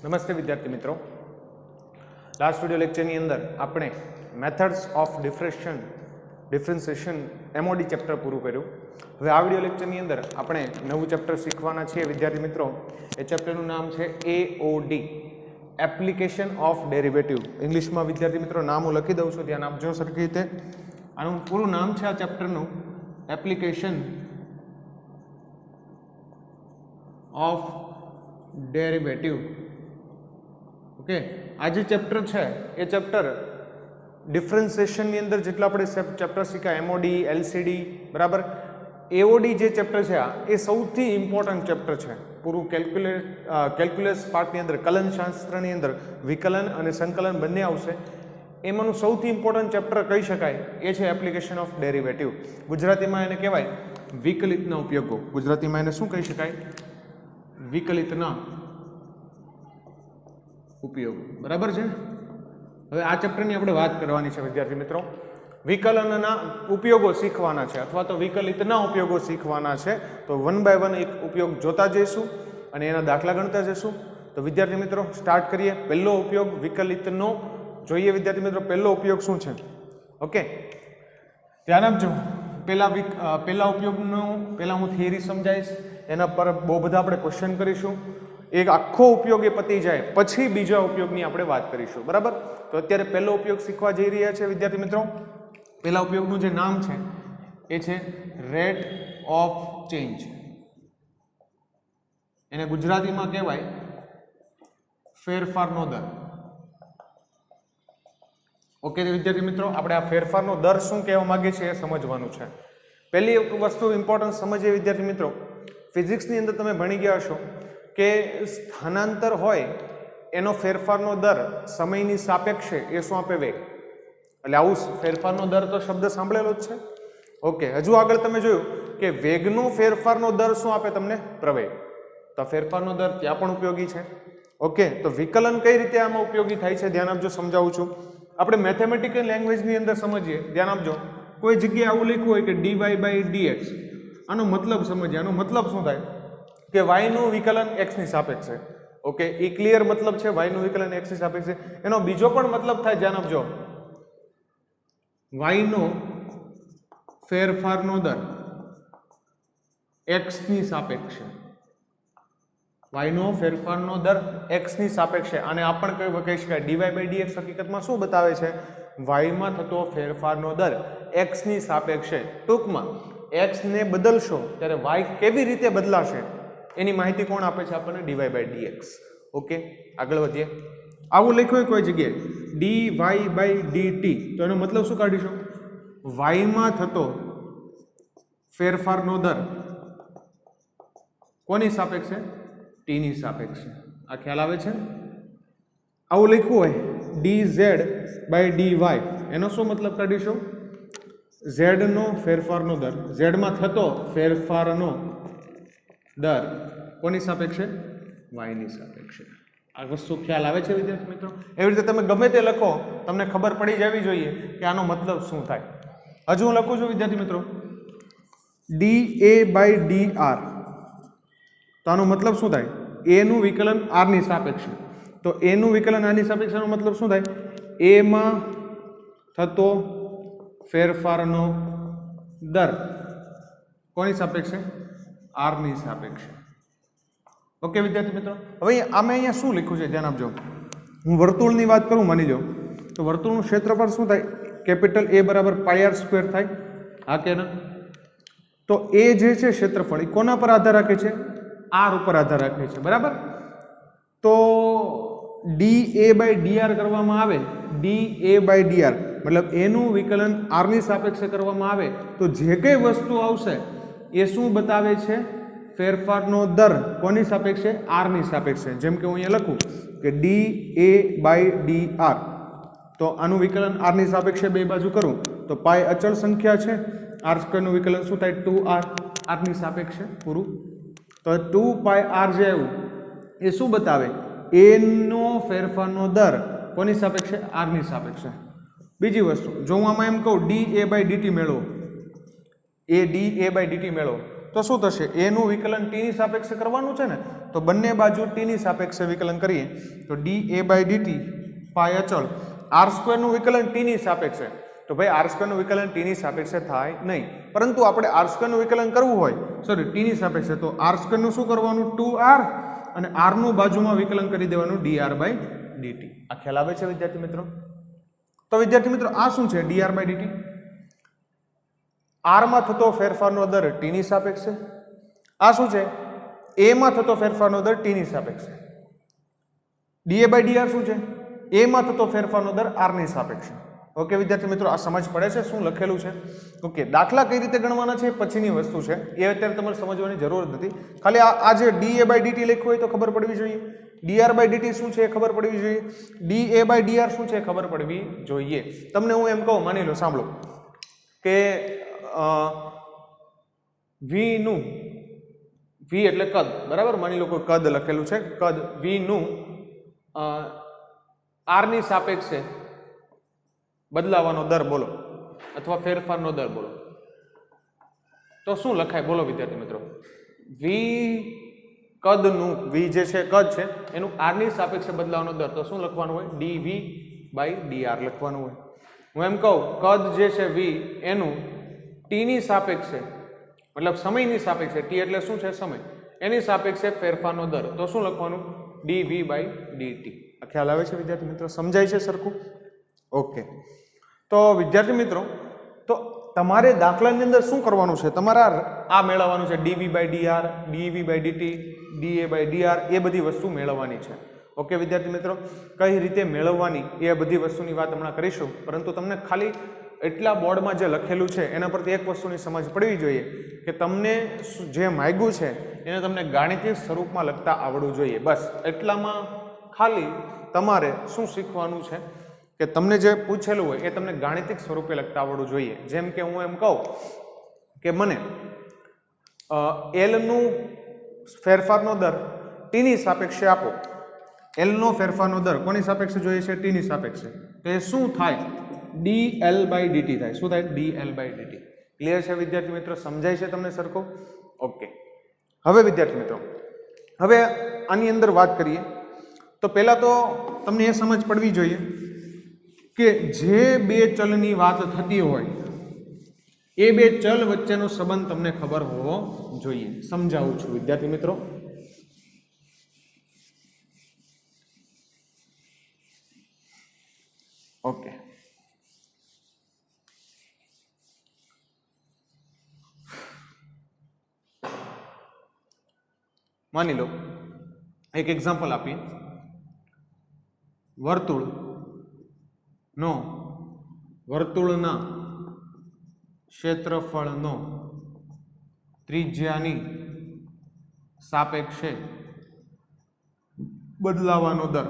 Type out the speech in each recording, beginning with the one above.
નમસ્તે વિદ્યાર્થી મિત્રો, લાસ્ટ વિડિયો લેક્ચરની અંદર આપણે મેથડ્સ ઓફ ડિફરન્સિએશન એમઓડી ચેપ્ટર પૂરું કર્યું. હવે આ વિડિયો લેક્ચરની અંદર આપણે નવું ચેપ્ટર શીખવાના છીએ વિદ્યાર્થી મિત્રો. એ ચેપ્ટરનું નામ છે એઓડી, એપ્લિકેશન ઓફ ડેરિવેટિવ. ઇંગ્લિશમાં વિદ્યાર્થી મિત્રો નામ હું લખી દઉં છું, ધ્યાન આપજો સરખી રીતે. આનું પૂરું નામ છે આ ચેપ્ટરનું એપ્લિકેશન ઓફ ડેરિવેટિવ. ઓકે, આ જે ચેપ્ટર છે એ ચેપ્ટર ડિફરન્સિએશનની અંદર જેટલા આપણે ચેપ્ટર શીખ્યા એમઓડી, એલસીડી, બરાબર, એઓડી જે ચેપ્ટર છે એ સૌથી ઇમ્પોર્ટન્ટ ચેપ્ટર છે. પૂરું કેલ્ક્યુલસ પાર્ટની અંદર, કલનશાસ્ત્રની અંદર વિકલન અને સંકલન બંને આવશે. એમાંનું સૌથી ઇમ્પોર્ટન્ટ ચેપ્ટર કહી શકાય એ છે એપ્લિકેશન ઓફ ડેરિવેટિવ. ગુજરાતીમાં એને કહેવાય વિકલિતના ઉપયોગો. ગુજરાતીમાં એને શું કહી શકાય? વિકલિતના ઉપયોગ. બરાબર છે. હવે આ ચેપ્ટરની આપણે વાત કરવાની છે વિદ્યાર્થી મિત્રો. વિકલનના ઉપયોગો શીખવાના છે અથવા તો વિકલિતના ઉપયોગો શીખવાના છે. તો વન બાય વન એક ઉપયોગ જોતા જઈશું અને એના દાખલા ગણતા જઈશું. તો વિદ્યાર્થી મિત્રો સ્ટાર્ટ કરીએ. પહેલો ઉપયોગ વિકલિતનો જોઈએ વિદ્યાર્થી મિત્રો. પહેલો ઉપયોગ શું છે? ઓકે, ધ્યાન આપજો. પહેલા ઉપયોગનું પહેલા હું થિયરી સમજાવીશ, એના પર બહુ બધા આપણે ક્વેશ્ચન કરીશું. એક આખો ઉપયોગ એ પતી જાય પછી બીજા ઉપયોગની આપણે વાત કરીશું. બરાબર, તો અત્યારે પહેલો ઉપયોગ શીખવા જઈ રહ્યા છે વિદ્યાર્થી મિત્રો. પહેલા ઉપયોગનું જે નામ છે એ છે રેટ ઓફ ચેન્જ. એને ગુજરાતીમાં કહેવાય ફેરફારનો દર. ઓકે વિદ્યાર્થી મિત્રો, આપણે આ ફેરફારનો દર શું કહેવા માંગે છે એ સમજવાનું છે. પહેલી વસ્તુ ઇમ્પોર્ટન્ટ સમજીએ વિદ્યાર્થી મિત્રો. ફિઝિક્સની અંદર તમે ભણી ગયા હશો કે સ્થાનાંતર હોય એનો ફેરફારનો દર સમયની સાપેક્ષે એ શું આપે? વેગ. એટલે આવું ફેરફારનો દર તો શબ્દ સાંભળેલો જ છે. ઓકે, હજુ આગળ તમે જોયું કે વેગનો ફેરફારનો દર શું આપે તમને? પ્રવેગ. તો ફેરફારનો દર ત્યાં પણ ઉપયોગી છે. ઓકે, તો વિકલન કઈ રીતે આમાં ઉપયોગી થાય છે ધ્યાન આપજો, સમજાવું છું. આપણે મેથેમેટિકલ લેંગ્વેજની અંદર સમજીએ, ધ્યાન આપજો. કોઈ જગ્યાએ આવું લખ્યું હોય કે dy બાય dx, આનો મતલબ સમજીએ. આનો મતલબ શું થાય કે y નું વિકલન x ની સાપેક્ષે. ઓકે, એ ક્લિયર મતલબ છે, y નું વિકલન x ની સાપેક્ષે. એનો બીજો પણ મતલબ થાય, ધ્યાન આપજો, y નો ફેરફારનો દર x ની સાપેક્ષે. y નો ફેરફારનો દર x ની સાપેક્ષે. અને આ પણ કહી શકાય dy બાય dx હકીકતમાં શું બતાવે છે? y માં થતો ફેરફારનો દર x ની સાપેક્ષે. ટૂંકમાં x ને બદલશો ત્યારે y કેવી રીતે બદલાશે એની માહિતી કોણ આપે છે આપણને? dy by dx. ઓકે, આગળ વધીએ. આવું લખ્યું હોય કોઈ જગ્યાએ dy બાય dt, તો એનો મતલબ શું કાઢીશું? y માં થતો ફેરફારનો દર કોની સાપેક્ષે? t ની સાપેક્ષે. આ ખ્યાલ આવે છે? આવું લખ્યું હોય dz બાય dy, એનો શું મતલબ કાઢીશું? z નો ફેરફારનો દર, z માં થતો ફેરફારનો દર કોની સાપેક્ષે? y ની સાપેક્ષે. આ વસ્તુ ખ્યાલ આવે છે વિદ્યાર્થી મિત્રો? એવી રીતે તમે ગમે તે લખો, તમને ખબર પડી જવી જોઈએ કે આનો મતલબ શું થાય. હજુ હું લખું છું વિદ્યાર્થી મિત્રો dA બાય dr, તો આનો મતલબ શું થાય? a નું વિકલન r ની સાપેક્ષે. તો a નું વિકલન r ની સાપેક્ષે નો મતલબ શું થાય? a માં થતો ફેરફારનો દર કોની સાપેક્ષે? r ની સાપેક્ષે. ઓકે વિદ્યાર્થી મિત્રો, હવે આમે અહીંયા શું લખ્યું છે ધ્યાન આપજો. હું વર્તુળની વાત કરું, માની લો તો વર્તુળનું ક્ષેત્રફળ શું થાય? કેપિટલ A બરાબર પાઈ r સ્ક્વેર થાય. હા કે ના? તો એ જે છે ક્ષેત્રફળ એ કોના પર આધાર રાખે છે? r ઉપર આધાર રાખે છે. બરાબર, તો dA બાય dr કરવામાં આવે, dA બાય dr મતલબ એનું વિકલન r ની સાપેક્ષે કરવામાં આવે તો જે કઈ વસ્તુ આવશે એ શું બતાવે છે? ફેરફારનો દર કોની સાપેક્ષે? r ની સાપેક્ષે. જેમ કે હું અહીંયા લખું કે dA બાય dr, તો આનું વિકલન r ની સાપેક્ષે બે બાજુ કરું તો પાઈ અચળ સંખ્યા છે, r સ્ક્વેરનું વિકલન શું થાય? 2r, r ની સાપેક્ષે પૂરું. તો 2 પાઈ r જે આવ્યું એ શું બતાવે? a નો ફેરફારનો દર કોની સાપેક્ષે? r ની સાપેક્ષે. બીજી વસ્તુ, જો હું આમાં એમ કહું dA બાય dt મેળવો, a dA બાય dt મેળવો, તો શું થશે? a નું વિકલન t ની સાપેક્ષે કરવાનું છે ને, તો બંને બાજુ t ની સાપેક્ષે વિકલન કરીએ તો dA/dt પાય અચળ r² નું વિકલન t ની સાપેક્ષે, તો ભાઈ r² નું વિકલન t ની સાપેક્ષે થાય નહીં, પરંતુ આપણે r² નું વિકલન કરવું હોય સોરી t ની સાપેક્ષે, તો r² નું શું કરવાનું 2r અને r નું બાજુમાં વિકલન કરી દેવાનું dr/dt. આ ખ્યાલ આવે છે વિદ્યાર્થી મિત્રો? તો વિદ્યાર્થી મિત્રો આ શું છે dr/dt? r માં થતો ફેરફારનો દર t ની સાપેક્ષે. આ શું છે? a માં થતો ફેરફારનો દર t ની સાપેક્ષે. dA/dr શું છે? a માં થતો ફેરફારનો દર r ની સાપેક્ષે. ઓકે વિદ્યાર્થી મિત્રો, આ સમજ પડે છે શું લખેલું છે? ઓકે, દાખલા કઈ રીતે ગણવાના છે પછીની વસ્તુ છે, એ અત્યારે તમારે સમજવાની જરૂર નથી. ખાલી આ જે dA/dt લખ્યું હોય તો ખબર પડવી જોઈએ, dr/dt શું છે એ ખબર પડવી જોઈએ, dA/dr શું છે એ ખબર પડવી જોઈએ. તમને હું એમ કહું, માની લો, સાંભળો કે v નું, v એટલે કદ, બરાબર, માની લો કોઈ કદ લખેલું છે, કદ v નું r ની સાપેક્ષે બદલાવાનો દર બોલો, અથવા ફેરફારનો દર બોલો, તો શું લખાય બોલો વિદ્યાર્થી મિત્રો? v કદનું, v જે છે કદ છે એનું r ની સાપેક્ષે બદલાવાનો દર, તો શું લખવાનું હોય? dv/dr લખવાનું હોય. હું એમ કહું કદ જે છે v એનું t ની સાપેક્ષે, મતલબ સમયની સાપેક્ષે, t એટલે શું છે? સમય, એની સાપેક્ષે ફેરફારનો દર, તો શું લખવાનું? dv/dt. આ ખ્યાલ આવે છે વિદ્યાર્થી મિત્રો? સમજાય છે સરખું? ઓકે, તો વિદ્યાર્થી મિત્રો, તો તમારે દાખલાની અંદર શું કરવાનું છે? તમારા આ મેળવવાનું છે dv/dr, dv/dt, dA/dr, એ બધી વસ્તુ મેળવવાની છે. ઓકે વિદ્યાર્થી મિત્રો, કઈ રીતે મેળવવાની એ બધી વસ્તુની વાત હમણાં કરીશું, પરંતુ તમને ખાલી એટલા બોર્ડમાં જે લખેલું છે એના પરથી એક વસ્તુની સમજ પડવી જોઈએ કે તમને જે માગ્યું છે એને તમને ગાણિતિક સ્વરૂપમાં લખતા આવડવું જોઈએ. બસ એટલામાં ખાલી તમારે શું શીખવાનું છે કે તમને જે પૂછેલું હોય એ તમને ગાણિતિક સ્વરૂપે લખતા આવડવું જોઈએ. જેમ કે હું એમ કહું કે મને L નું ફેરફારનો દર t ની સાપેક્ષે આપો, L નો ફેરફારનો દર કોની સાપેક્ષે જોઈએ છે? t ની સાપેક્ષે. તો એ શું થાય? dL/dt થાય. શું થાય? dL/dt. ક્લિયર છે વિદ્યાર્થી મિત્રો? સમજાય છે તમને સરખું? ઓકે, હવે વિદ્યાર્થી મિત્રો, હવે આની અંદર વાત કરીએ તો પહેલા તો તમને એ સમજ પડવી જોઈએ કે જે બે ચલની વાત થતી હોય એ બે ચલ વચ્ચેનો સંબંધ તમને ખબર હોવો જોઈએ. સમજાવું છું વિદ્યાર્થી મિત્રો. ઓકે, માની લો એક એક્ઝામ્પલ આપીએ. વર્તુળના ક્ષેત્રફળનો ત્રિજ્યાની સાપેક્ષે બદલાવાનો દર,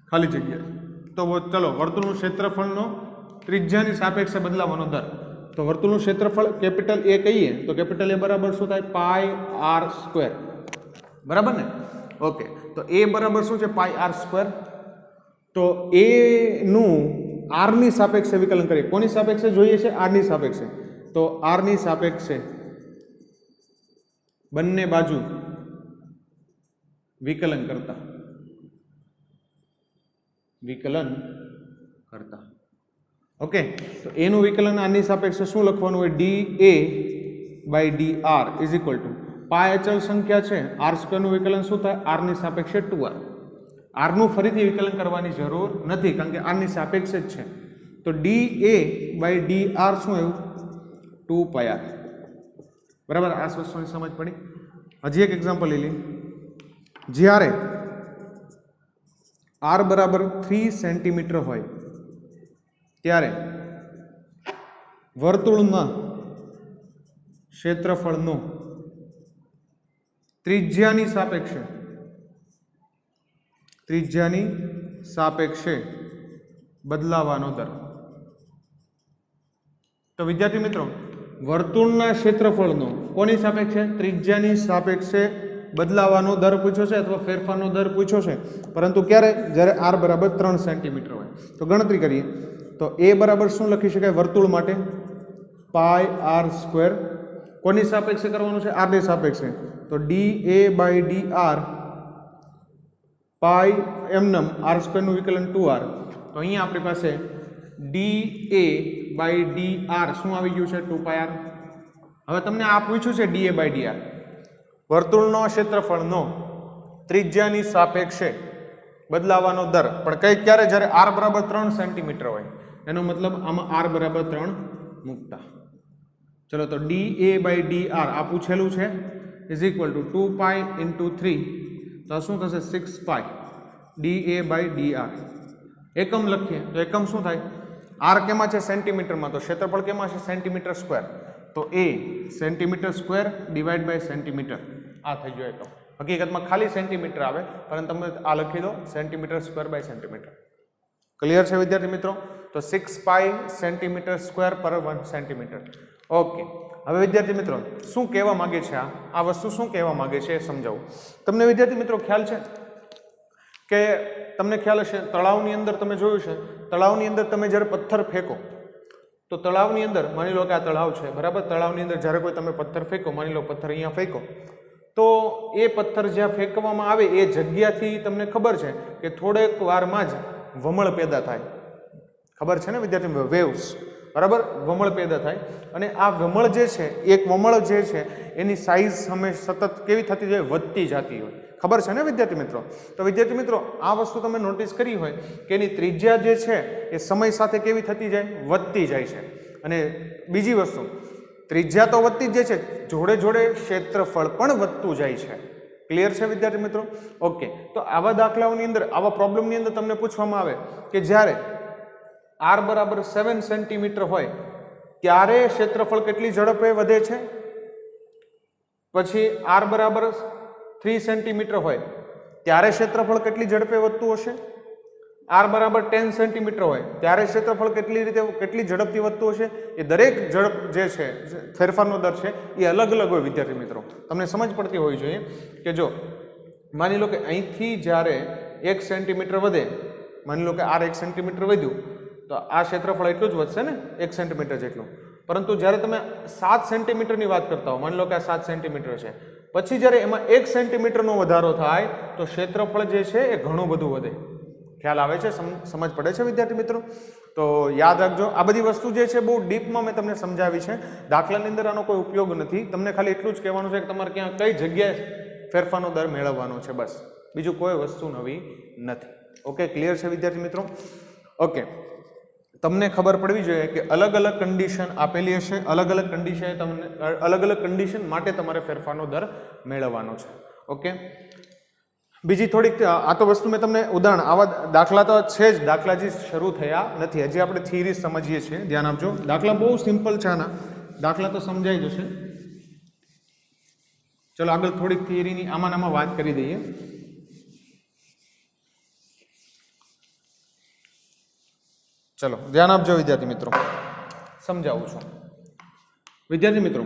ખાલી જગ્યા. તો ચલો, વર્તુળનું ક્ષેત્રફળનો ત્રિજ્યાની સાપેક્ષે બદલાવાનો દર. તો વર્તુળનું ક્ષેત્રફળ કેપિટલ A કહીએ તો કેપિટલ A બરાબર શું થાય? πr², બરાબર ને? ઓકે, તો A બરાબર શું છે? πr². તો A નું r ની સાપેક્ષે વિકલન કરીએ. કોની સાપેક્ષે જોઈએ છે? r ની સાપેક્ષે. તો r ની સાપેક્ષે બંને બાજુ વિકલન કરતા ઓકે, તો a નું વિકલન r ની સાપેક્ષે શું લખવાનું હોય? dA/dr is equal to pi અચળ સંખ્યા છે, r² નું વિકલન શું થાય? r ની સાપેક્ષે 2r. r નું ફરીથી વિકલન કરવાની જરૂર નથી કારણ કે r ની સાપેક્ષે જ છે. તો dA/dr શું આવ્યું? 2πr. બરાબર, આ વસ્તુની સમજ પડી? હજી એક એક્ઝામ્પલ લઈ લઈએ. જ્યારે r બરાબર 3 સેન્ટીમીટર હોય ત્યારે વર્તુળના ક્ષેત્રફળનો ત્રિજ્યાની સાપેક્ષે બદલાવાનો દર. તો વિદ્યાર્થી મિત્રો, વર્તુળના ક્ષેત્રફળનો કોની સાપેક્ષે? ત્રિજ્યાની સાપેક્ષે બદલાવાનો દર પૂછ્યો છે અથવા ફેરફારનો દર પૂછ્યો છે, પરંતુ ક્યારે? જ્યારે r બરાબર 3 સેન્ટીમીટર હોય. તો ગણતરી કરીએ તો a બરાબર શું લખી શકાય વર્તુળ માટે? πr². કોની સાપેક્ષે કરવાનું છે? આર ની સાપેક્ષે. તો dA/dr પાઈ એમનમ આર સ્ક્વેરનું વિકલન 2r. તો અહીંયા આપણી પાસે dA/dr શું આવી ગયું છે? 2πr. હવે તમને આ પૂછ્યું છે dA/dr વર્તુળનો ક્ષેત્રફળનો ત્રિજ્યાની સાપેક્ષે બદલાવાનો દર, પણ કઈ ક્યારે? જ્યારે r બરાબર 3 સેન્ટીમીટર હોય. એનો મતલબ આમાં r બરાબર 3 મૂકતા. ચલો, તો dA/dr આ પૂછેલું છે ઇઝ ઇક્વલ ટુ 2π × 3. તો શું થશે? 6π dA/dr. એકમ લખીએ તો એકમ શું થાય? r કેમાં છે? સેન્ટીમીટરમાં. તો ક્ષેત્રફળ કેમાં છે? Centimetre square. તો a centimetre square divide by centimetre. આ થઈ ગયો એકમ. હકીકતમાં ખાલી સેન્ટીમીટર આવે, પરંતુ તમે આ લખી દો centimetre square by centimetre. Clear છે વિદ્યાર્થી મિત્રો? તો 6π સેન્ટીમીટર સ્ક્વેર પર 1 સેન્ટીમીટર. ઓકે, હવે વિદ્યાર્થી મિત્રો શું કહેવા માંગે છે? આ વસ્તુ શું કહેવા માંગે છે એ સમજાવું તમને. વિદ્યાર્થી મિત્રો ખ્યાલ છે કે તમને ખ્યાલ હશે તળાવની અંદર તમે જોયું છે, તળાવની અંદર તમે જ્યારે પથ્થર ફેંકો તો તળાવની અંદર માની લો કે આ તળાવ છે, બરાબર? તળાવની અંદર જ્યારે કોઈ તમે પથ્થર ફેંકો, માની લો પથ્થર અહીંયા ફેંકો, તો એ પથ્થર જ્યાં ફેંકવામાં આવે એ જગ્યાથી તમને ખબર છે કે થોડેક વારમાં જ વમળ પેદા થાય. ખબર છે ને વિદ્યાર્થી? વેવ્સ, બરાબર? વમળ પેદા થાય. અને આ વમળ જે છે, એક વમળ જે છે એની સાઇઝ હંમેશા સતત કેવી થતી જાય? વધતી જતી હોય. ખબર છે ને વિદ્યાર્થી મિત્રો? તો વિદ્યાર્થી મિત્રો આ વસ્તુ તમે નોટિસ કરી હોય કે એની ત્રિજ્યા જે છે એ સમય સાથે કેવી થતી જાય? વધતી જાય છે. અને બીજી વસ્તુ, ત્રિજ્યા તો વધતી જ જાય છે, જોડે જોડે ક્ષેત્રફળ પણ વધતું જાય છે. ક્લિયર છે વિદ્યાર્થી મિત્રો? ઓકે, તો આવા દાખલાઓની અંદર, આવા પ્રોબ્લેમની અંદર તમને પૂછવામાં આવે કે જ્યારે r બરાબર 7 સેન્ટીમીટર હોય ત્યારે ક્ષેત્રફળ કેટલી ઝડપે વધે છે? પછી r બરાબર 3 સેન્ટીમીટર હોય ત્યારે ક્ષેત્રફળ કેટલી ઝડપે વધતું હશે? r બરાબર 10 સેન્ટીમીટર હોય ત્યારે ક્ષેત્રફળ કેટલી ઝડપથી વધતું હશે? એ દરેક ઝડપ જે છે, ફેરફારનો દર છે, એ અલગ અલગ હોય વિદ્યાર્થી મિત્રો. તમને સમજ પડતી હોવી જોઈએ કે જો માની લો કે અહીંથી જ્યારે 1 સેન્ટીમીટર વધે, માની લો કે r 1 સેન્ટીમીટર વધ્યું તો આ ક્ષેત્રફળ એટલું જ વધશે ને, 1 સેન્ટીમીટર જેટલું. પરંતુ જ્યારે તમે 7 સેન્ટીમીટરની વાત કરતા હો, માની લો કે આ 7 સેન્ટીમીટર છે, પછી જ્યારે એમાં 1 સેન્ટીમીટરનો વધારો થાય તો ક્ષેત્રફળ જે છે એ ઘણું બધું વધે. ખ્યાલ આવે છે? સમજ પડે છે વિદ્યાર્થી મિત્રો? તો યાદ રાખજો, આ બધી વસ્તુ જે છે બહુ ડીપમાં મેં તમને સમજાવી છે. દાખલાની અંદર આનો કોઈ ઉપયોગ નથી. તમને ખાલી એટલું જ કહેવાનું છે કે તમારે ક્યાં કઈ જગ્યાએ ફેરફારનો દર મેળવવાનો છે, બસ. બીજું કોઈ વસ્તુ નવી નથી. ઓકે, ક્લિયર છે વિદ્યાર્થી મિત્રો? ઓકે, તમને ખબર પડવી જોઈએ કે અલગ અલગ કન્ડિશન આપેલી હશે, અલગ અલગ કન્ડિશન માટે તમારે ફેરફારનો દર મેળવવાનો છે. ઓકે, બીજી થોડીક આ તો વસ્તુ મેં તમને ઉદાહરણ, આવા દાખલા તો છે જ, દાખલા જે શરૂ થયા નથી, હજી આપણે થિયરી સમજીએ છીએ. ધ્યાન આપજો, દાખલા બહુ સિમ્પલ છે, આના દાખલા તો સમજાઈ જશે. ચલો આગળ થોડીક થિયરીની આમાં વાત કરી દઈએ. ચલો ધ્યાન આપજો વિદ્યાર્થી મિત્રો, સમજાવું છું. વિદ્યાર્થી મિત્રો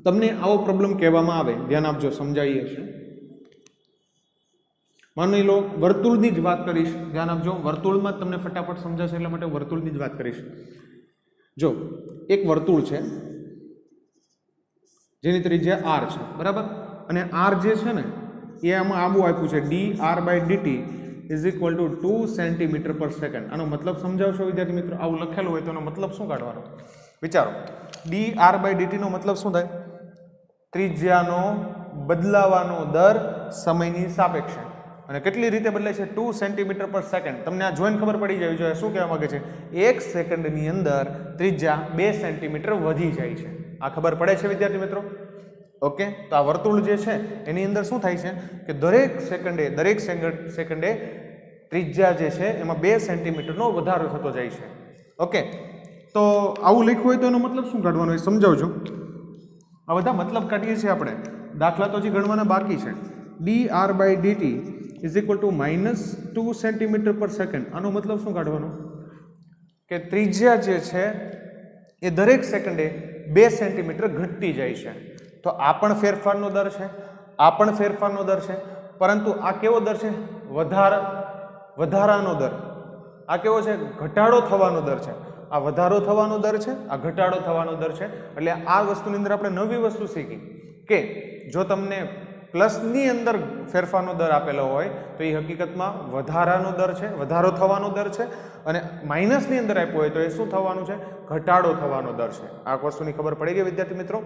તમને આવો પ્રોબ્લેમ કહેવામાં આવે, ધ્યાન આપજો, સમજાવીએ છે. માની લો વર્તુળની જ વાત કરીશ, ધ્યાન આપજો, વર્તુળમાં જ તમને ફટાફટ સમજાશે એટલા માટે વર્તુળની જ વાત કરીશ. જો એક વર્તુળ છે જેની ત્રિજ્યા r છે, બરાબર? અને r જે છે ને એ આમાં આબુ આપ્યું છે dr/dt is equal two 2 centimetre પર સેકન્ડ. આનો મતલબ સમજાવશો વિદ્યાર્થી મિત્રો? આવું લખેલું હોય તો એનો મતલબ શું કાઢવાનો? વિચારો, dr/dt નો મતલબ શું થાય? ત્રિજ્યાનો બદલાવાનો દર સમયની સાપેક્ષે. અને કેટલી રીતે બદલાય છે? 2 સેન્ટીમીટર પર સેકન્ડ. તમને આ જોઈને ખબર પડી જવી જોઈએ શું કહેવા માંગે છે. 1 સેકન્ડની અંદર ત્રિજ્યા 2 સેન્ટીમીટર વધી જાય છે. આ ખબર પડે છે વિદ્યાર્થી મિત્રો? ઓકે, તો આ વર્તુળ જે છે એની અંદર શું થાય છે કે દરેક સેકન્ડે ત્રિજ્યા જે છે એમાં 2 સેન્ટીમીટરનો વધારો થતો જાય છે. ઓકે, તો આવું લખ્યું હોય તો એનો મતલબ શું કાઢવાનો એ સમજાવજો. આ બધા મતલબ કાઢીએ છીએ આપણે, દાખલા તો હજી ગણવાના બાકી છે. dr/dt is equal two -2 centimetre પર સેકન્ડ. આનો મતલબ શું કાઢવાનો? કે ત્રિજ્યા જે છે એ દરેક સેકન્ડે 2 સેન્ટીમીટર ઘટતી જાય છે. તો આ પણ ફેરફારનો દર છે, આ પણ ફેરફારનો દર છે, પરંતુ આ કેવો દર છે? વધારાનો દર. આ કેવો છે? ઘટાડો થવાનો દર છે. આ વધારો થવાનો દર છે, આ ઘટાડો થવાનો દર છે. એટલે આ વસ્તુની અંદર આપણે નવી વસ્તુ શીખી કે જો તમને પ્લસની અંદર ફેરફારનો દર આપેલો હોય તો એ હકીકતમાં વધારાનો દર છે, વધારો થવાનો દર છે, અને માઇનસની અંદર આપ્યો હોય તો એ શું થવાનું છે? ઘટાડો થવાનો દર છે. આ વસ્તુની ખબર પડી ગઈ વિદ્યાર્થી મિત્રો?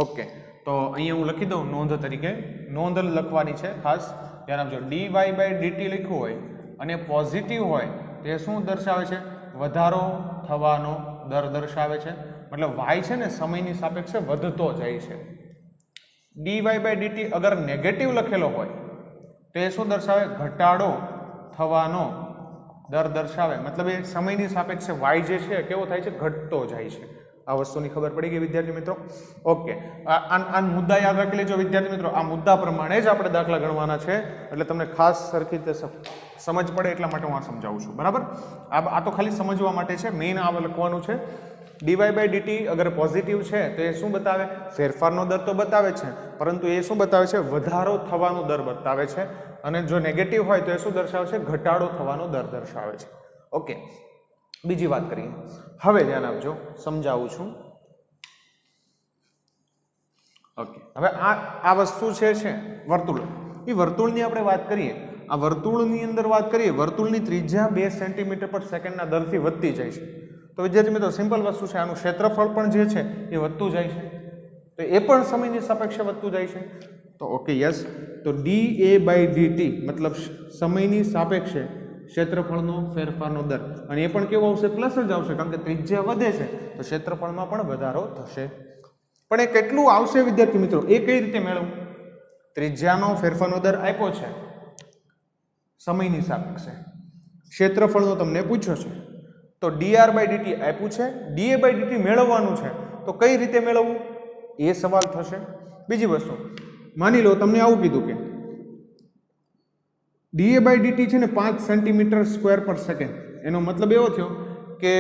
ઓકે, તો અહીંયા હું લખી દઉં નોંધ તરીકે. નોંધ લખવાની છે ખાસ ધ્યાન આપજો. dy બાય dt લખ્યું હોય અને પોઝિટિવ હોય તો એ શું દર્શાવે છે? વધારો થવાનો દર દર્શાવે છે. મતલબ y છે ને સમયની સાપેક્ષે વધતો જાય છે. dy બાય dt અગર નેગેટિવ લખેલો હોય તો એ શું દર્શાવે? ઘટાડો થવાનો દર દર્શાવે. મતલબ એ સમયની સાપેક્ષે y જે છે કેવો થાય છે? ઘટતો જાય છે. આ વસ્તુની ખબર પડી ગઈ વિદ્યાર્થી મિત્રો? ઓકે, આ મુદ્દા યાદ રાખી લેજો વિદ્યાર્થી મિત્રો. આ મુદ્દા પ્રમાણે જ આપણે દાખલા ગણવાના છે, એટલે તમને ખાસ સરખી રીતે સમજ પડે એટલા માટે હું આ સમજાવું છું. બરાબર? આ તો ખાલી સમજવા માટે છે. મેઇન આ લખવાનું છે. dy બાય dt અગર પોઝિટિવ છે તો એ શું બતાવે? ફેરફારનો દર તો બતાવે છે, પરંતુ એ શું બતાવે છે? વધારો થવાનો દર બતાવે છે. અને જો નેગેટિવ હોય તો એ શું દર્શાવે છે? ઘટાડો થવાનો દર દર્શાવે છે. ઓકે, બીજી વાત કરીએ. હવે ધ્યાન આપજો, સમજાવું છું. ઓકે, હવે આ વસ્તુ છે વર્તુળ. એ વર્તુળની આપણે વાત કરીએ. આ વર્તુળની અંદર વાત કરીએ, વર્તુળની ત્રિજ્યા 2 સેન્ટીમીટર પર સેકન્ડના દરથી વધતી જાય છે. તો વિદ્યાર્થી મિત્રો સિમ્પલ વસ્તુ છે, આનું ક્ષેત્રફળ પણ જે છે એ વધતું જાય છે, તો એ પણ સમયની સાપેક્ષે વધતું જાય છે. તો ઓકે, યસ. તો dA બાય dt મતલબ સમયની સાપેક્ષે ક્ષેત્રફળનો ફેરફારનો દર, અને એ પણ કેવો આવશે? પ્લસ જ આવશે, કારણ કે ત્રિજ્યા વધે છે તો ક્ષેત્રફળમાં પણ વધારો થશે. પણ એ કેટલું આવશે વિદ્યાર્થી મિત્રો? એ કઈ રીતે મેળવવું? ત્રિજ્યાનો ફેરફારનો દર આપ્યો છે સમયની સાપેક્ષે, ક્ષેત્રફળનો તમને પૂછ્યો છે, તો dr બાય dt આપ્યું છે, dA બાય dt મેળવવાનું છે, તો કઈ રીતે મેળવવું એ સવાલ થશે. બીજી વસ્તુ, માની લો તમને આવું કીધું કે dA બાય dt છે ને 5 સેન્ટીમીટર સ્ક્વેર પર સેકન્ડ. એનો મતલબ એવો થયો કે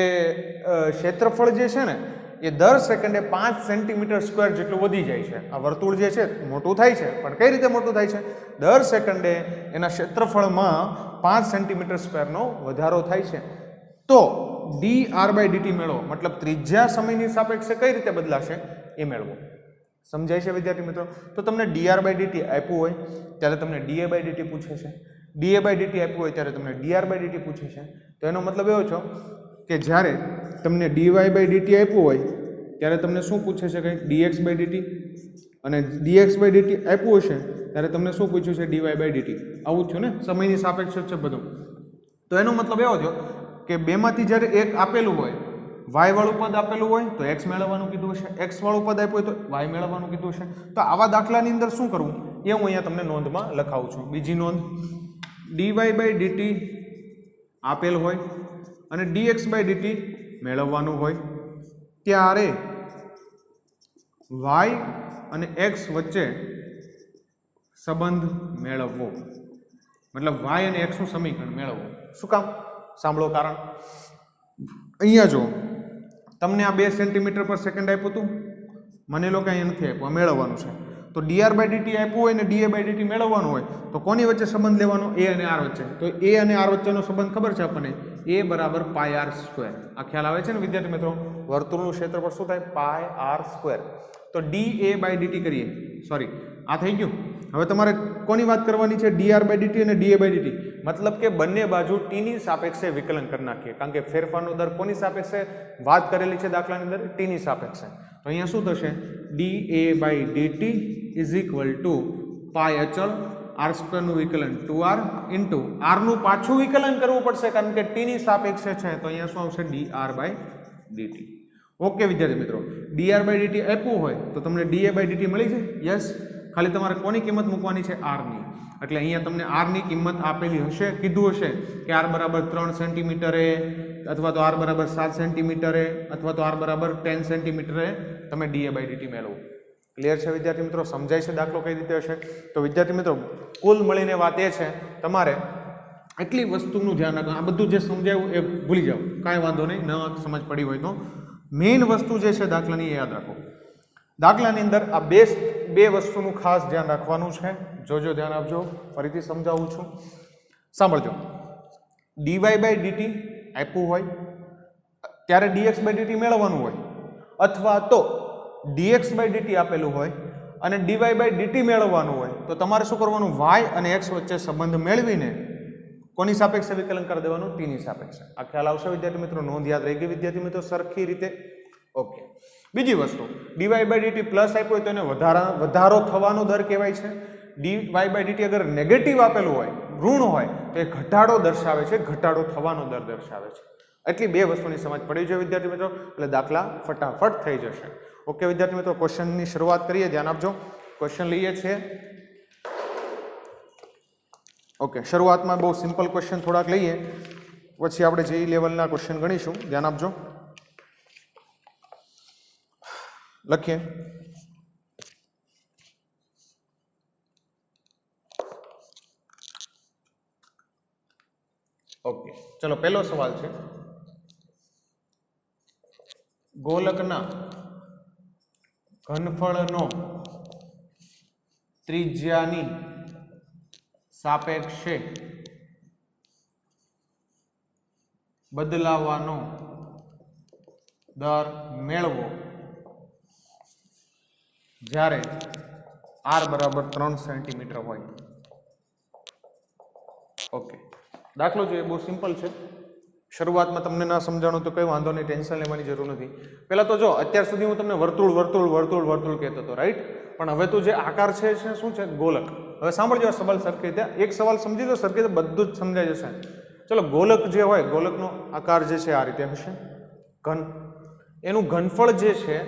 ક્ષેત્રફળ જે છે ને એ દર સેકન્ડે 5 સેન્ટીમીટર સ્ક્વેર જેટલું વધી જાય છે. આ વર્તુળ જે છે મોટું થાય છે, પણ કઈ રીતે મોટું થાય છે? દર સેકન્ડે એના ક્ષેત્રફળમાં 5 સેન્ટીમીટર સ્ક્વેરનો વધારો થાય છે. તો dr બાય dt મેળવો, મતલબ ત્રિજ્યા સમયની સાપેક્ષે કઈ રીતે બદલાશે એ મેળવો. સમજાય છે વિદ્યાર્થી મિત્રો? તો તમને dr બાય dt આપ્યું હોય ત્યારે તમને dA બાય dt પૂછે છે, dA બાય dt આપ્યું હોય ત્યારે તમને dr બાય dt પૂછે છે. તો એનો મતલબ એવો છો કે જ્યારે તમને dy બાય dt આપ્યું હોય ત્યારે તમને શું પૂછે છે? કંઈક dx બાય dt, અને dx બાય dt આપ્યું હશે ત્યારે તમને શું પૂછ્યું છે? dy by dt. આવું થયું ને, સમયની સાપેક્ષ છે બધું. તો એનો મતલબ એવો થયો કે બેમાંથી જ્યારે એક આપેલું હોય, y વાળું પદ આપેલું હોય તો x મેળવવાનું કીધું હશે, x વાળું પદ આપ્યું હોય તો y મેળવવાનું કીધું હશે. તો આવા દાખલાની અંદર શું કરવું એ હું અહીંયા તમને નોંધમાં લખાવું છું. બીજી નોંધ, dy બાય dt આપેલ હોય અને dx બાય dt મેળવવાનું હોય ત્યારે y અને x વચ્ચે સંબંધ મેળવવો. મતલબ y અને x નું સમીકરણ મેળવવું. શું કામ? સાંભળો કારણ. અહીંયા જો તમને આ 2 સેન્ટીમીટર પર સેકન્ડ આપ્યું હતું, મને લોકો અહીંયા નથી આપ્યું, આ મેળવવાનું છે. તો dr બાય dt આપ્યું હોય ને dA બાય dt મેળવવાનું હોય તો કોની વચ્ચે સંબંધ લેવાનો? a અને r વચ્ચે. તો a અને r વચ્ચેનો સંબંધ ખબર છે આપણને? a બરાબર પાય r સ્ક્વેર. આ ખ્યાલ આવે છે ને વિદ્યાર્થી મિત્રો? વર્તુળનું ક્ષેત્રફળ શું થાય? પાય r સ્ક્વેર. તો dA બાય dt કરીએ, સોરી આ થઈ ગયું. હવે તમારે કોની વાત કરવાની છે? dr બાય dt અને dA બાય dt. મતલબ કે બંને બાજુ t ની સાપેક્ષે વિકલન કરી નાખીએ, કારણ કે ફેરફારનો દર કોની સાપેક્ષે વાત કરેલી છે દાખલાની અંદર? t ની સાપેક્ષે. તો અહીંયા શું થશે? dA by dt is equal to pi અચળ r સ્ક્વેર નું વિકલન 2r ઇન્ટુ r નું પાછું વિકલન કરવું પડશે, કારણ કે t ની સાપેક્ષે છે. તો અહીંયા શું આવશે? dr by dt. ઓકે વિદ્યાર્થી મિત્રો, dr બાય dt આપ્યું હોય તો તમને dA બાય dt મળી જાય. યસ, ખાલી તમારે કોની કિંમત મૂકવાની છે? r ની. એટલે અહીંયા તમને r ની કિંમત આપેલી હશે, કીધું હશે કે r બરાબર 3 સેન્ટીમીટરે, અથવા તો r બરાબર 7 સેન્ટીમીટરે, અથવા તો r બરાબર 10 સેન્ટીમીટરે તમે dA બાય dt મેળવો. ક્લિયર છે વિદ્યાર્થી મિત્રો? સમજાય છે દાખલો કઈ રીતે હશે? તો વિદ્યાર્થી મિત્રો કુલ મળીને વાત એ છે, તમારે એટલી વસ્તુનું ધ્યાન રાખવાનું. આ બધું જે સમજાયું એ ભૂલી જાઓ, કાંઈ વાંધો નહીં, ન સમજ પડી હોય તો. મેઇન વસ્તુ જે છે દાખલાની એ યાદ રાખો. દાખલાની અંદર આ બે વસ્તુનું ખાસ ધ્યાન રાખવાનું છે. જોજો, ધ્યાન આપજો, ફરીથી સમજાવું છું, સાંભળજો. dy બાય dt આપ્યું હોય ત્યારે dx by dt મેળવવાનું હોય, અથવા તો dx by dt આપેલું હોય અને dy by dt મેળવવાનું હોય, તો તમારે શું કરવાનું, y અને x વચ્ચે સંબંધ મેળવીને કોની સાપેક્ષે વિકલન કરી દેવાનું, t ની સાપેક્ષે. આ ખ્યાલ આવશે વિદ્યાર્થી મિત્રો? નોંધ યાદ રહી ગઈ વિદ્યાર્થી મિત્રો સરખી રીતે? ઓકે. બીજી વસ્તુ, dy by dt પ્લસ આપ્યું હોય તો એને વધારો થવાનો દર કહેવાય છે. dy by dt અગર નેગેટિવ આપેલું હોય, ઋણ હોય, તો એ ઘટાડો દર્શાવે છે, ઘટાડો થવાનો દર દર્શાવે છે. એટલી બે વસ્તુની સમજ પડી જાય વિદ્યાર્થી મિત્રો, એટલે દાખલા ફટાફટ થઈ જશે. ઓકે વિદ્યાર્થી મિત્રો, ક્વેશ્ચનની શરૂઆત કરીએ, ધ્યાન આપજો. ક્વેશ્ચન લઈએ છીએ. ઓકે, શરૂઆતમાં બહુ સિમ્પલ ક્વેશ્ચન થોડાક લઈએ, પછી આપણે જે લેવલના ક્વેશ્ચન ગણીશું. ધ્યાન આપજો. લખીએ. ઓકે, ચલો પહેલો સવાલ છે, ગોલકના ઘનફળનો ત્રિજ્યાની સાપેક્ષે બદલાવાનો દર મેળવો જ્યારે r બરાબર 3 સેન્ટીમીટર હોય. ઓકે, દાખલો જોઈએ, બહુ સિમ્પલ છે. શરૂઆતમાં તમને ના સમજાણું તો કઈ વાંધો નહીં, ટેન્શન લેવાની જરૂર નથી. પહેલા તો જો, અત્યાર સુધી હું તમને વર્તુળ વર્તુળ વર્તુળ વર્તુળ કહેતો હતો, રાઈટ? પણ હવે તો જે આકાર છે શું છે, ગોલક. હવે સાંભળજો આ સવાલ સરખી રીતે, એક સવાલ સમજી દો સરખી રીતે, બધું જ સમજાઈ જશે. ચલો, ગોલક જે હોય, ગોલકનો આકાર જે છે આ રીતે હશે, એનું ઘનફળ જે છે,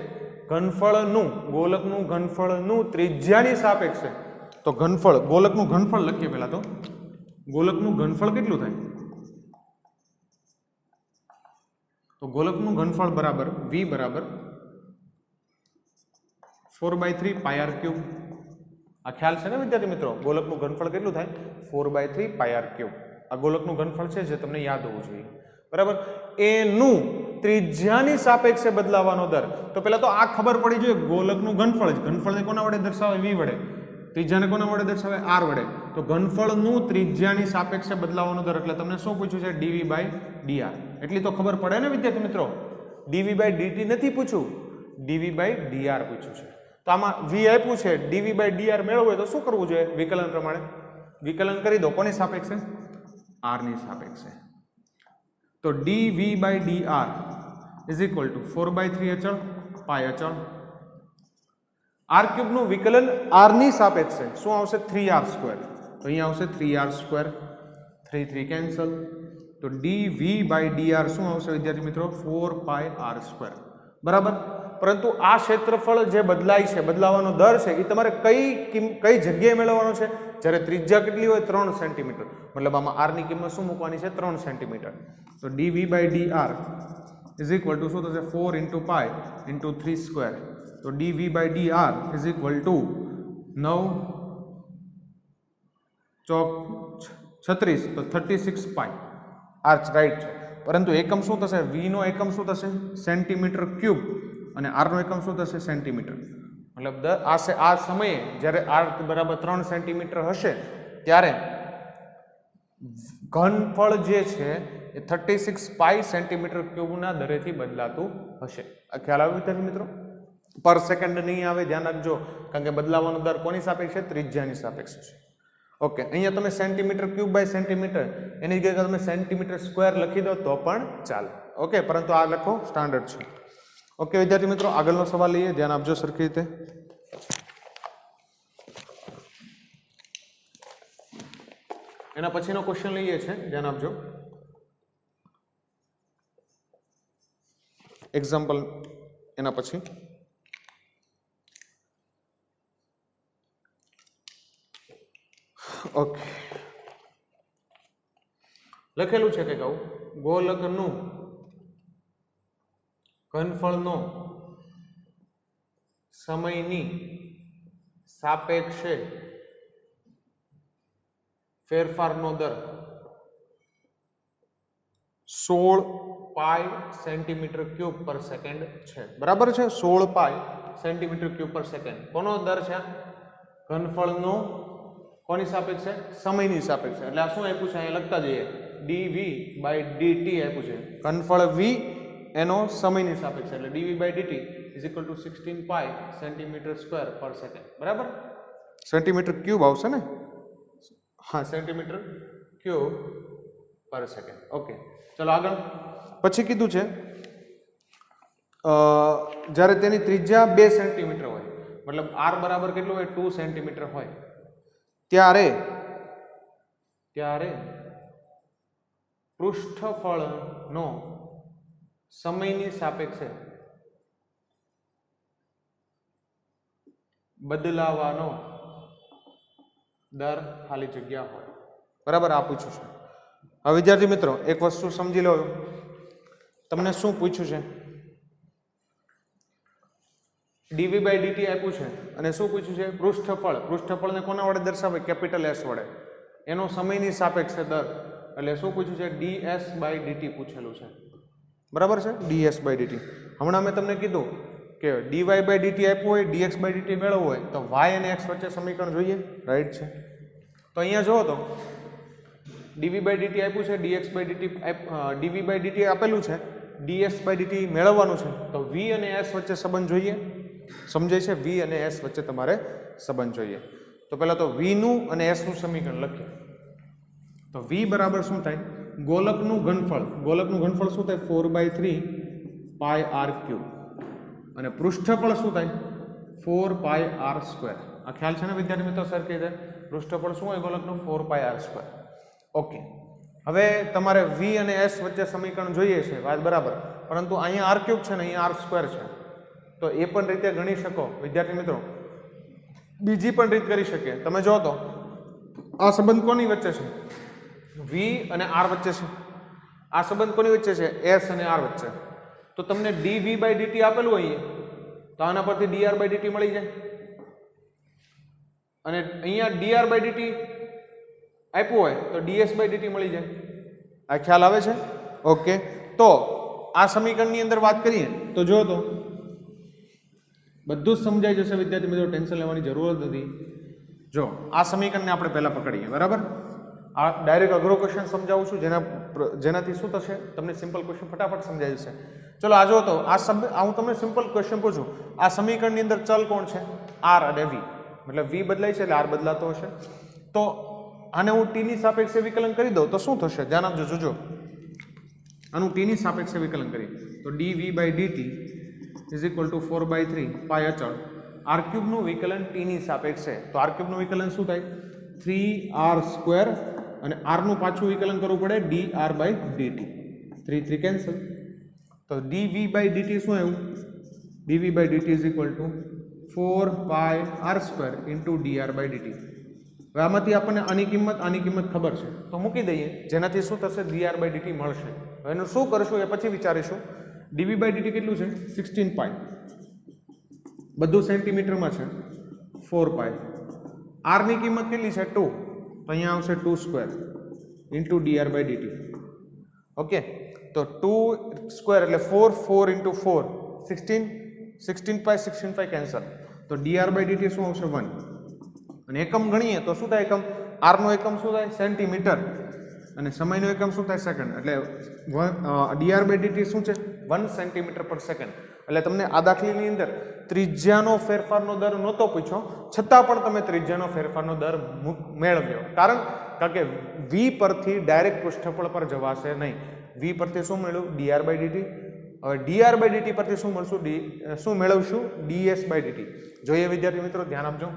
ઘનફળનું, ગોલકનું ઘનફળનું ત્રિજ્યાની સાપેક્ષે, તો ઘનફળ, ગોલકનું ઘનફળ લખીએ પહેલા તો. ગોલકનું ઘનફળ કેટલું થાય? તો ગોલકનું ઘનફળ બરાબર v બરાબર 4/3 પાઈ આર ક્યુબ. આ ખ્યાલ છે ને વિદ્યાર્થી મિત્રો? ગોલકનું ઘનફળ કેટલું થાય? 4/3 પાઈ આર ક્યુબ. આ ગોલકનું ઘનફળ છે જે તમને યાદ હોવું જોઈએ, બરાબર? એનું ત્રિજ્યાની સાપેક્ષે બદલાવાનો દર. તો પહેલા તો આ ખબર પડી જોઈએ, ગોલકનું ઘનફળ જ, ઘનફળને કોના વડે દર્શાવે? v વડે. ત્રિજ્યાને કોના વડે દર્શાવે? r વડે. તો ઘનફળનું ત્રિજ્યાની સાપેક્ષે બદલાવાનો દર, એટલે તમને શું પૂછ્યું છે? dv by dr. એટલી તો ખબર પડે ને વિદ્યાર્થી મિત્રો? dv by dt નથી પૂછ્યું, dv by dr પૂછ્યું છે. તો આમાં v આપ્યું છે, dv by dr મેળવવું હોય તો શું કરવું જોઈએ? વિકલન પ્રમાણે વિકલન કરી દો. કોની સાપેક્ષે? r ની સાપેક્ષે. તો dv by dr is equal to 4/3 અચળ પાઈ અચળ. r ક્યુબ નું વિકલન r ની સાપેક્ષે શું આવશે? 3r². તો અહીંયા આવશે 3r², 3 3 કેન્સલ. તો dv by dr શું આવશે વિદ્યાર્થી મિત્રો? 4πr², બરાબર? પરંતુ આ ક્ષેત્રફળ જે બદલાય છે, બદલાવાનો દર છે, એ તમારે કઈ જગ્યાએ મેળવવાનો છે? જ્યારે ત્રિજ્યા કેટલી હોય? 3 સેન્ટીમીટર. મતલબ આમાં r ની કિંમત શું મૂકવાની છે? 3 સેન્ટીમીટર. તો dv by dr is equal to શું થશે? 4 into pi into 3². તો dv by dr is equal to 9 ચોક 36, તો 36 પાઈ. આ રાઈટ છે. પરંતુ એકમ શું થશે? v નો એકમ શું થશે? Centimetre cube. અને r નો એકમ શું થશે? સેન્ટીમીટર. મતલબ આ સમયે જ્યારે r બરાબર 3 સેન્ટીમીટર હશે ત્યારે ઘનફળ જે છે એ 36 પાઈ સેન્ટીમીટર ક્યુબના દરેથી બદલાતું હશે. આ ખ્યાલ આવ્યો વિદ્યાર્થી મિત્રો? પર સેકન્ડ નહીં આવે, ધ્યાન રાખજો, કારણ કે બદલાવાનો દર કોની સાપેક્ષે? ત્રિજ્યાની સાપેક્ષે છે. ઓકે, અહીંયા તમે સેન્ટીમીટર ક્યુબ બાય સેન્ટીમીટર, એની જગ્યાએ તમે સેન્ટીમીટર સ્ક્વેર લખી દો તો પણ ચાલે. ઓકે, પરંતુ આ લખો, સ્ટાન્ડર્ડ છે. ઓકે વિદ્યાર્થી મિત્રો, આગળનો સવાલ લઈએ, ધ્યાન આપજો સરખી રીતે. એના પછીનો ક્વેશ્ચન લઈએ છે, ધ્યાન આપજો. એક્ઝામ્પલ એના પછી. ઓકે, લખેલું છે કે કહું, ગોલકનું ઘનફળનો સમયની સાપેક્ષે ફેરફારનો દર 16 પાઈ સેન્ટીમીટર ક્યુબ પર સેકન્ડ છે. બરાબર છે? 16 પાઈ સેન્ટીમીટર ક્યુબ પર સેકન્ડ. કોનો દર છે? ઘનફળનો કોની સાપેક્ષે? સમયની સાપેક્ષે. એટલે આ શું આપ્યું છે? અહીંયા લખતા જઈએ. ડીવી બાય ડીટી આપ્યું છે, ઘનફળ વી એનો સમયની સાપેક્ષે, એટલે DV by DT is equal to 16 pi centimetre square પર સેકન્ડ, બરાબર? સેન્ટીમીટર ક્યુબ આવશે ને? હા, સેન્ટીમીટર ક્યુબ પર સેકન્ડ. ઓકે, ચલો આગળ. પછી કીધું છે જ્યારે તેની ત્રિજ્યા 2 સેન્ટીમીટર હોય, મતલબ આર બરાબર કેટલું હોય? 2 સેન્ટીમીટર હોય, ત્યારે પૃષ્ઠફળનો સમયની સાપેક્ષે બદલાવાનો દર ખાલી જગ્યા હોય, બરાબર? આ પૂછ્યું છે. હવે વિદ્યાર્થી મિત્રો એક વસ્તુ સમજી લો, તમને શું પૂછ્યું છે? ડીવી બાય ડીટી આપ્યું છે અને શું પૂછ્યું છે? પૃષ્ઠફળને કોના વડે દર્શાવે? કેપિટલ એસ વડે. એનો સમયની સાપેક્ષે દર, એટલે શું પૂછ્યું છે? ડીએસ બાય ડીટી પૂછેલું છે, બરાબર છે? DS by DT. હમણાં મેં તમને કીધું કે ડીવાય બાય ડીટી આપ્યું હોય, ડીએક્સ બાય ડીટી મેળવવું હોય તો વાય અને એક્સ વચ્ચે સમીકરણ જોઈએ, રાઈટ છે? તો અહીંયા જુઓ તો ડીવી બાય ડીટી આપ્યું છે, DX by DT, DV by DT આપેલું છે, ડીએસ બાય ડીટી મેળવવાનું છે, તો વી અને એસ વચ્ચે સંબંધ જોઈએ. સમજાય છે? વી અને એસ વચ્ચે તમારે સંબંધ જોઈએ. તો પહેલા તો વી નું અને એસ નું સમીકરણ લખીએ. તો વી બરાબર શું થાય? ગોલકનું ઘનફળ. ગોલકનું ઘનફળ શું થાય? 4/3 પાઈ આર ક્યુબ. અને પૃષ્ઠફળ શું થાય? 4 પાઈ આર સ્ક્વેર. આ ખ્યાલ છે ને વિદ્યાર્થી મિત્રો? સર કહી દે પૃષ્ઠફળ શું હોય ગોલકનું? 4 પાઈ આર સ્ક્વેર. ઓકે, હવે તમારે વી અને એસ વચ્ચે સમીકરણ જોઈએ છે, વાત બરાબર, પરંતુ અહીંયા આર ક્યુબ છે ને અહીંયા આર સ્ક્વેર છે, તો એ પણ રીતે ગણી શકો વિદ્યાર્થી મિત્રો. બીજી પણ રીત કરી શકીએ. તમે જો તો આ સંબંધ કોની વચ્ચે છે? વી અને આર વચ્ચે છે. આ સંબંધ કોની વચ્ચે છે? એસ અને આર વચ્ચે. તો તમને ડીવી બાય ડીટી આપેલું હોય તો આના પરથી ડીઆર બાય ડીટી મળી જાય, અને અહીંયા ડીઆર બાય ડીટી આપ્યું હોય તો ડીએસ બાય ડીટી મળી જાય. આ ખ્યાલ આવે છે? ઓકે, તો આ સમીકરણની અંદર વાત કરીએ તો જો તો બધું જ સમજાઈ જશે વિદ્યાર્થી મિત્રો, ટેન્શન લેવાની જરૂર નથી. જો આ સમીકરણને આપણે પહેલા પકડીએ, બરાબર? આ ડાયરેક્ટ અઘરો ક્વેશ્ચન સમજાવું છું, જેનાથી શું થશે? તમને સિમ્પલ ક્વેશ્ચન ફટાફટ સમજાઈ જશે. ચલો આ જો તો હું તમને સિમ્પલ ક્વેશ્ચન પૂછું. આ સમીકરણની અંદર ચલ કોણ છે? આર અને વી. મતલબ વી બદલાય છે એટલે આર બદલાતો હશે. તો આને હું ટી ની સાપેક્ષે વિકલન કરી દઉં તો શું થશે? ધ્યાન આપજો, જોજો. આનું ટી ની સાપેક્ષે વિકલન કરીએ તો DV by DT is equal to 4/3 pi અચળ આર ક્યુબનું વિકલન ટી ની સાપેક્ષે. તો આર ક્યુબનું વિકલન શું થાય? 3r સ્ક્વેર, અને આર નું પાછું વિકલન કરવું પડે dr બાય dt. 3 3 કેન્સલ. તો dv બાય dt શું આવ્યું? dv by dt is equal to 4 pi r square into dr by dt. હવે આમાંથી આપણને આની કિંમત ખબર છે તો મૂકી દઈએ, જેનાથી શું થશે? dr બાય dt મળશે. હવે એનું શું કરશું એ પછી વિચારીશું. dv બાય dt કેટલું છે? 16 પાઈ. બધું સેન્ટીમીટરમાં છે. 4 પાઈ. r ની કિંમત કેટલી છે? 2. તો અહીંયા આવશે 2 square into dr by dt. Okay, તો 2 સ્ક્વેર એટલે 4 ઇન્ટુ 4 16 પાઈ કેન્સલ. તો dr બાય dt શું આવશે? 1. અને એકમ ગણીએ તો શું થાય? એકમ r નો એકમ શું થાય? સેન્ટીમીટર. અને સમયનો એકમ શું થાય? સેકન્ડ. એટલે dr બાય dt શું છે? 1 સેન્ટીમીટર પર સેકન્ડ. એટલે તમને આ દાખલાની અંદર ત્રિજ્યાનો ફેરફારનો દર નહોતો પૂછ્યો, છતાં પણ તમે ત્રિજ્યાનો ફેરફારનો દર મેળવ્યો. કારણ કે v પરથી ડાયરેક્ટ પૃષ્ઠફળ પર જવાશે નહીં. v પરથી શું મેળવ્યું? dr by dt. હવે dr બાય dt પરથી શું મળશું? શું મેળવશું? ds by dt. જોઈએ વિદ્યાર્થી મિત્રો, ધ્યાન આપજો.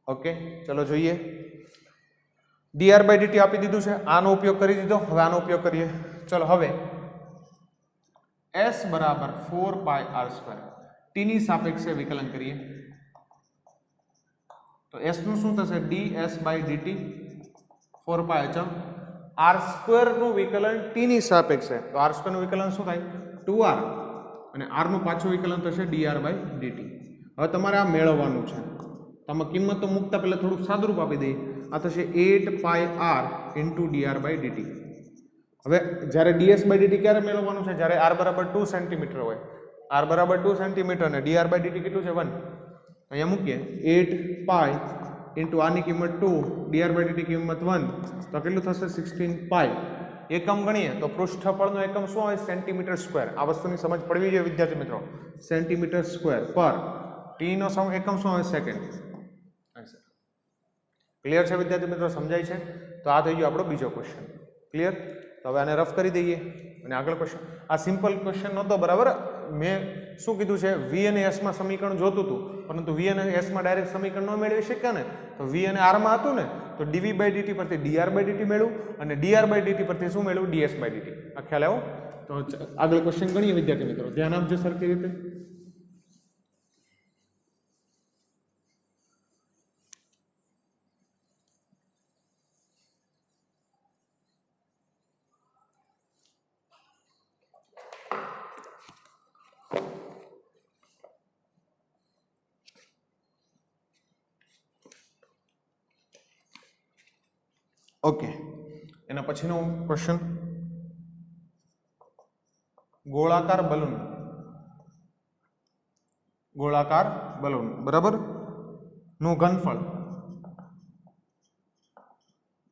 ઓકે, ચલો જોઈએ. dr બાય dt આપી દીધું છે, આનો ઉપયોગ કરી દીધો. હવે આનો ઉપયોગ કરીએ. ચલો હવે s બરાબર 4 પાઈ r સ્ક્વેર t ની સાપેક્ષે વિકલન કરીએ તો s નું શું થશે? ds બાય dt 4 પાઈ અચળ r સ્ક્વેર નું વિકલન t ની સાપેક્ષે. તો r સ્ક્વેર નું વિકલન શું થાય? 2r, અને r નું પાછું વિકલન થશે dr બાય dt. હવે તમારે આ મેળવવાનું છે. તમે કિંમત તો મૂકતા પહેલા થોડુંક સાદુરૂપ આપી દઈએ. આ થશે 8 pi r into dr by dt. હવે જ્યારે ds બાય dt ક્યારે મેળવવાનું છે? જ્યારે r બરાબર 2 સેન્ટીમીટર હોય. આર બરાબર 2 સેન્ટીમીટર ને dr બાય dt કેટલું છે 1. અહીંયા મૂકીએ 8 પાઈ ઇન્ટુ આરની કિંમત 2 dr બાય dt કિંમત 1 તો કેટલું થશે 16 પાઈ. એકમ ગણીએ તો પૃષ્ઠફળનો એકમ શું હોય સેન્ટીમીટર સ્ક્વેર. આ વસ્તુની સમજ પડવી જોઈએ વિદ્યાર્થી મિત્રો. સેન્ટીમીટર સ્ક્વેર પર ટી નો એકમ શું હોય સેકન્ડ. ક્લિયર છે વિદ્યાર્થી મિત્રો, સમજાય છે? તો આ થઈ ગયો આપણો બીજો ક્વેશ્ચન. ક્લિયર? તો હવે આને રફ કરી દઈએ અને આગળ ક્વેશ્ચન. આ સિમ્પલ ક્વેશ્ચન નહોતો બરાબર. મેં શું કીધું છે વી અને એસ માં સમીકરણ જોતું હતું પરંતુ વી અને એસ માં ડાયરેક્ટ સમીકરણ ન મેળવી શક્યા ને તો વી અને આર માં હતું ને તો ડીવી બાય ડીટી પરથી ડીઆર બાય ડીટી મેળવું અને ડીઆર બાય ડીટી પરથી શું મેળવું ડીએસ બાય ડીટી. આ ખ્યાલ આવ્યો? તો આગળ ક્વેશ્ચન ગણીએ વિદ્યાર્થી મિત્રો, ધ્યાન આપજો સરખી રીતે. ઓકે, એના પછીનો ક્વેશ્ચન, ગોળાકાર બલૂન. ગોળાકાર બલૂન બરાબર નું ઘનફળ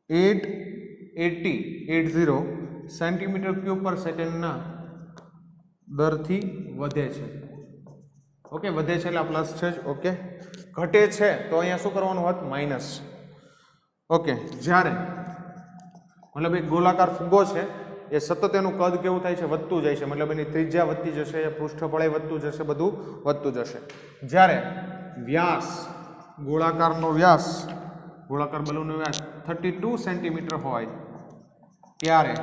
880 સેન્ટીમીટર ક્યુબ પર સેકન્ડના દરથી વધે છે. ઓકે, વધે છે એટલે આ પ્લસ છે જ. ઓકે, ઘટે છે તો અહીંયા શું કરવાનું હોત માઇનસ. ઓકે, જ્યારે મતલબ એક ગોળાકાર ફુગ્ગો છે એ સતત એનું કદ કેવું થાય છે વધતું જાય છે, મતલબ એની ત્રિજ્યા વધતી જશે, પૃષ્ઠફળે વધતું જશે, બધું વધતું જશે. જ્યારે વ્યાસ ગોળાકારનો વ્યાસ ગોળાકાર બલૂનનો વ્યાસ 32 સેન્ટીમીટર હોય ત્યારે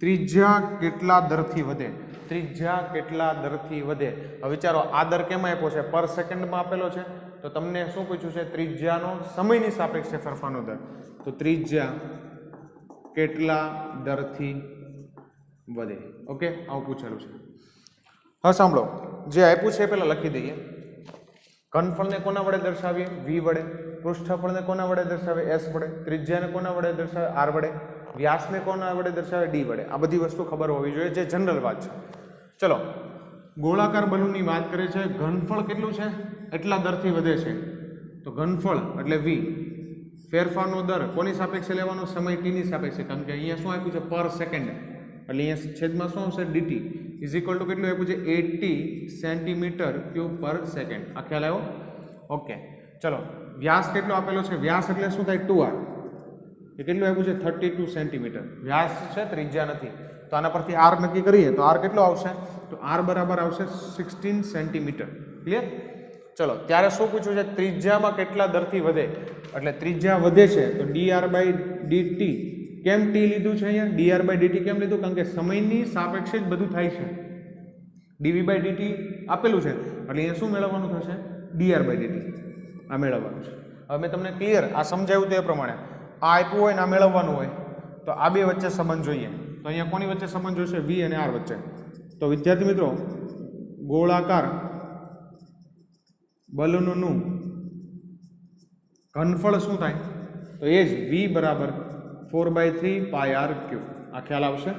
ત્રિજ્યા કેટલા દરથી વધે. ત્રિજ્યા કેટલા દરથી વધે. હવે વિચારો આ દર કેમ આપ્યો છે પર સેકન્ડમાં આપેલો છે તો તમને શું પૂછ્યું છે ત્રિજ્યાનો સમયની સાપેક્ષે ફેરફારનો દર. તો ત્રિજ્યા કેટલા દરથી વધે. ઓકે, આવું પૂછેલું છે. હા સાંભળો, જે આપ્યું છે એ પહેલા લખી દઈએ. ઘનફળને કોના વડે દર્શાવીએ વી વડે, પૃષ્ઠફળને કોના વડે દર્શાવે એસ વડે, ત્રિજ્યાને કોના વડે દર્શાવે આર વડે, વ્યાસને કોના વડે દર્શાવે ડી વડે. આ બધી વસ્તુ ખબર હોવી જોઈએ, જે જનરલ વાત છે. ચલો, ગોળાકાર બલૂનની વાત કરે છે, ઘનફળ કેટલું છે એટલા દરથી વધે છે. તો ઘનફળ એટલે વી, ફેરફારનો દર કોની સાપેક્ષે લેવાનો સમય ટી ની સાપેક્ષે, કારણ કે અહીંયા શું આપ્યું છે પર સેકન્ડ એટલે અહીંયા છેદમાં શું આવશે ડીટી ઇઝ ઇક્વલ ટુ કેટલું આપ્યું છે 80 સેન્ટીમીટર ક્યુબ પર સેકન્ડ. આ ખ્યાલ આવ્યો? ઓકે, ચલો, વ્યાસ કેટલો આપેલો છે, વ્યાસ એટલે શું થાય 2r. એ કેટલું આપ્યું છે 32 સેન્ટીમીટર. વ્યાસ છે ત્રિજ્યા નથી તો આના પરથી આર નક્કી કરીએ તો આર કેટલો આવશે તો આર બરાબર આવશે 16 સેન્ટીમીટર. ક્લિયર? ચલો, ત્યારે શું પૂછ્યું છે ત્રિજ્યામાં કેટલા દરથી વધે, એટલે ત્રિજ્યા વધે છે તો ડીઆર બાય ડીટી. કેમ ટી લીધું છે અહીંયા ડીઆર બાય ડીટી કેમ લીધું, કારણ કે સમયની સાપેક્ષે જ બધું થાય છે. ડીવી બાય ડીટી આપેલું છે એટલે અહીંયા શું મેળવવાનું થશે ડીઆર બાય ડીટી. આ મેળવવાનું છે. હવે મેં તમને ક્લિયર આ સમજાવ્યું તે પ્રમાણે આ આપ્યું હોય ને આ મેળવવાનું હોય તો આ બે વચ્ચે સંબંધ જોઈએ. તો અહીંયા કોની વચ્ચે સંબંધ જોઈશે વી અને આર વચ્ચે. તો વિદ્યાર્થી મિત્રો, ગોળાકાર બલૂનનું ઘનફળ શું થાય તો એ જ વી બરાબર 4/3 પાઈ આર ક્યુબ. આ ખ્યાલ આવશે?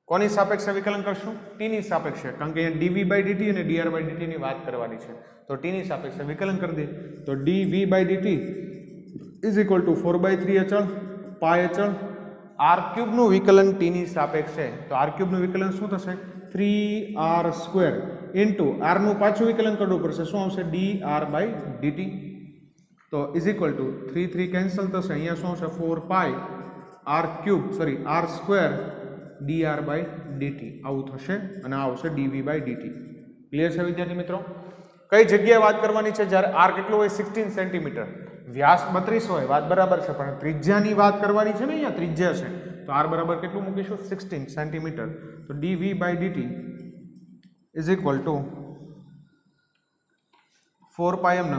કોની સાપેક્ષે વિકલન કરશું ટી ની સાપેક્ષે, કારણ કે અહીંયા ડીવી બાય ડીટી અને ડીઆર બાય ડીટી ની વાત કરવાની છે. તો ટી ની સાપેક્ષે વિકલન કરી દે તો DV by DT is equal to 4/3 અચળ પાઈ અચળ આર ક્યુબનું વિકલન ટીની સાપેક્ષે. તો આર ક્યુબનું વિકલન શું થશે 3r² ઇન્ટુ આરનું પાછું વિકલન કરવું પડશે, શું આવશે dr બાય dt. તો ઇઝ ઇક્વલ ટુ 3 કેન્સલ થશે, અહીંયા શું આવશે 4 પાઈ r² dr બાય dt આવું થશે અને આ આવશે dv બાય dt. ક્લિયર છે વિદ્યાર્થી મિત્રો? કઈ જગ્યાએ વાત કરવાની છે જ્યારે r કેટલું હોય 16 સેન્ટીમીટર, વ્યાસ 32 હોય, વાત બરાબર છે, પણ ત્રિજ્યાની વાત કરવાની છે ને, અહીંયા ત્રિજ્યા છે તો r બરાબર કેટલું મૂકીશું 16 સેન્ટીમીટર. તો dv by dt is equal to 4 pi એમ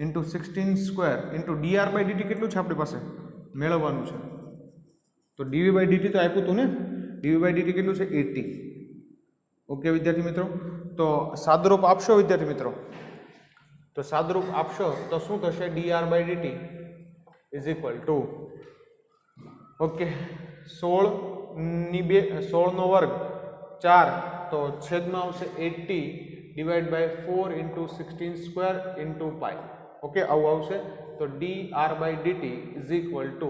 into 16² into dr by dt કેટલું છે આપણી પાસે મેળવવાનું છે. તો dv બાય dt તો આપ્યું હતું ને, dv બાય dt કેટલું છે 80. ઓકે વિદ્યાર્થી મિત્રો, તો સાદરૂપ આપશો વિદ્યાર્થી મિત્રો, તો સાદરૂપ આપશો તો શું થશે dr by dt is equal to okay 16 નો વર્ગ 4 તો છેદમાં આવશે 80 divide by 4 into 16² into pi. Okay, આવું આવશે. તો dr by dt is equal to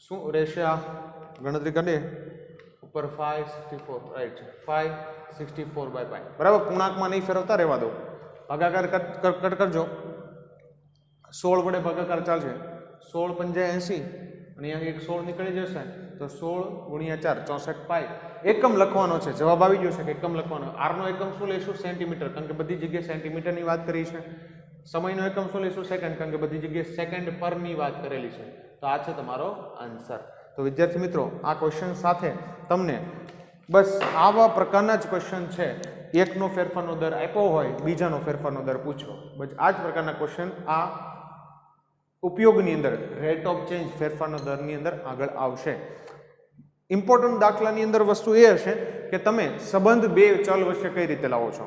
શું રહેશે? આ ગણતરી કરીએ ઉપર 564, રાઈટ છે, 564 બાય પાઈ. બરાબર, પૂર્ણાંકમાં નહીં ફેરવતા, રહેવા દો. ભાગાકાર કટ કરજો. 16 વડે ભાગાકાર ચાલશે. 16 પંજા 80 અને અહીંયા એક 16 નીકળી જશે તો 16 ગુણ્યા 4 64 પાઈ. એકમ લખવાનો છે, જવાબ આવી ગયો છે કે એકમ લખવાનો. આર નો એકમ શું લઈશું? સેન્ટીમીટર, કારણ કે બધી જગ્યાએ સેન્ટીમીટરની વાત કરી છે. સમયનો એકમ શું લઈશું? સેકન્ડ, કારણ કે બધી જગ્યાએ સેકન્ડ પરની વાત કરેલી છે. તો આ છે તમારો આન્સર. તો વિદ્યાર્થી મિત્રો, આ ક્વેશ્ચન સાથે તમને બસ આવા પ્રકારના જ ક્વેશ્ચન છે. એકનો ફેરફારનો દર આપ્યો હોય, બીજાનો ફેરફારનો દર પૂછો, બસ આ જ પ્રકારના ક્વેશ્ચન આ ઉપયોગની અંદર રેટ ઓફ ચેન્જ ફેરફારનો દરની અંદર આગળ આવશે. ઇમ્પોર્ટન્ટ દાખલાની અંદર વસ્તુ એ હશે કે તમે સંબંધ બે ચલ વચ્ચે કઈ રીતે લાવો છો.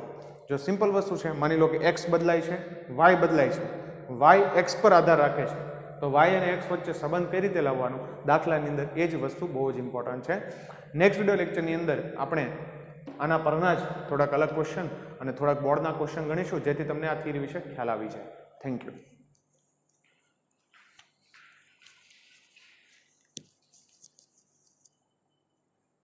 જો સિમ્પલ વસ્તુ છે, માની લો કે x બદલાય છે, y બદલાય છે, y x પર આધાર રાખે છે, તો y અને x વચ્ચે સંબંધ કઈ રીતે લાવવાનો દાખલાની અંદર, એ જ વસ્તુ બહુ જ ઇમ્પોર્ટન્ટ છે. નેક્સ્ટ વિડીયો લેક્ચરની અંદર આપણે આના પરના જ થોડાક અલગ ક્વેશ્ચન અને થોડાક બોર્ડના ક્વેશ્ચન ગણીશું, જેથી તમને આ થિયરી વિશે ખ્યાલ આવી જાય. Thank you.